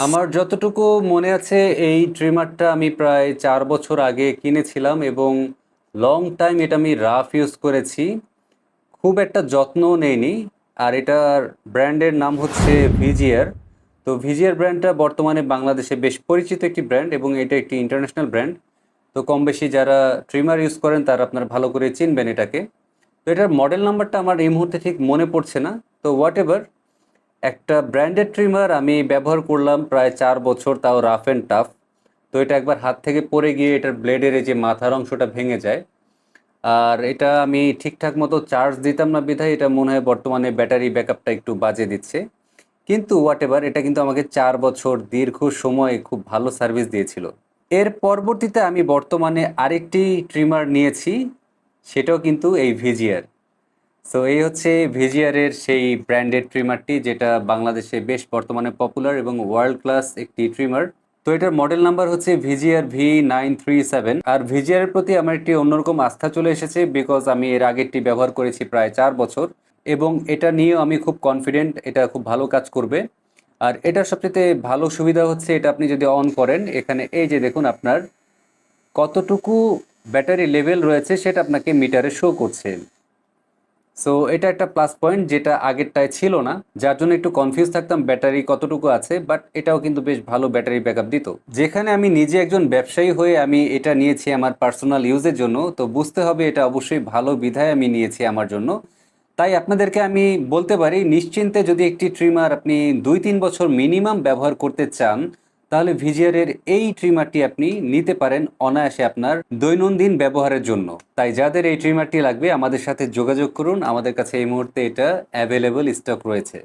আমার যতটুকু মনে আছে এই ট্রিমারটা আমি প্রায় 4 বছর আগে কিনেছিলাম এবং লং টাইম এটা আমি রাফ ইউজ করেছি। খুব একটা যত্নও নেইনি। আর এটার ব্র্যান্ডের নাম হচ্ছে ভিজিআর। তো ভিজিআর ব্র্যান্ডটা বর্তমানে বাংলাদেশে বেশ পরিচিত একটি ব্র্যান্ড এবং এটা একটি ইন্টারন্যাশনাল ব্র্যান্ড। তো কম বেশি যারা ট্রিমার ইউজ করেন তারা আপনারা ভালো করে চিনবেন এটাকে। তো এটার মডেল নাম্বারটা আমার এই মুহূর্তে ঠিক মনে পড়ছে না। তো হোয়াট এভার, একটা ব্র্যান্ডেড ট্রিমার আমি ব্যবহার করলাম প্রায় 4 বছর, তাও রাফ অ্যান্ড টাফ। তো এটা একবার হাত থেকে পড়ে গিয়ে এটার ব্লেডের এই যে মাথার অংশটা ভেঙে যায়। আর এটা আমি ঠিকঠাক মতো চার্জ দিতাম না বিধায় এটা মনে হয় বর্তমানে ব্যাটারি ব্যাকআপটা একটু বাজে দিচ্ছে। কিন্তু হোয়াট এভার, এটা কিন্তু আমাকে 4 বছর দীর্ঘ সময় খুব ভালো সার্ভিস দিয়েছিল। এর পরবর্তীতে আমি বর্তমানে আরেকটি ট্রিমার নিয়েছি, সেটাও কিন্তু এই ভিজিআর। সো এই হচ্ছে ভিজিআরের সেই ব্র্যান্ডেড ট্রিমারটি, যেটা বাংলাদেশে বেশ বর্তমানে পপুলার এবং ওয়ার্ল্ড ক্লাস একটি ট্রিমার। তো এটার মডেল নাম্বার হচ্ছে ভিজিআর V937। আর ভিজিআর এর প্রতি আমার একটি অন্যরকম আস্থা চলে এসেছে, বিকজ আমি এর আগেরটি ব্যবহার করেছি প্রায় 4 বছর এবং এটা নিয়েও আমি খুব কনফিডেন্ট এটা খুব ভালো কাজ করবে। আর এটার সবচেয়ে ভালো সুবিধা হচ্ছে এটা আপনি যদি অন করেন, এখানে এই যে দেখুন আপনার কতটুকু ব্যাটারি লেভেল রয়েছে সেটা আপনাকে মিটারে শো করছে। সো এটা একটা প্লাস পয়েন্ট যেটা আগেরটায় ছিল না, যার জন্য একটু কনফিউজ থাকতাম ব্যাটারি কতটুকু আছে, বাট এটাও কিন্তু বেশ ভালো ব্যাটারি ব্যাকআপ দিত। যেখানে আমি নিজে একজন ব্যবসায়ী হয়ে আমি এটা নিয়েছি আমার পার্সোনাল ইউজের জন্য, তো বুঝতে হবে এটা অবশ্যই ভালো বিধায় আমি নিয়েছি আমার জন্য। তাই আপনাদেরকে আমি বলতে পারি নিশ্চিন্তে যদি একটি ট্রিমার আপনি 2-3 বছর মিনিমাম ব্যবহার করতে চান, তাহলে ভিজিআরের এই ট্রিমারটি আপনি নিতে পারেন অনায়াসে আপনার দৈনন্দিন ব্যবহারের জন্য। তাই যাদের এই ট্রিমারটি লাগবে আমাদের সাথে যোগাযোগ করুন, আমাদের কাছে এই মুহূর্তে এটা অ্যাভেলেবল স্টক রয়েছে।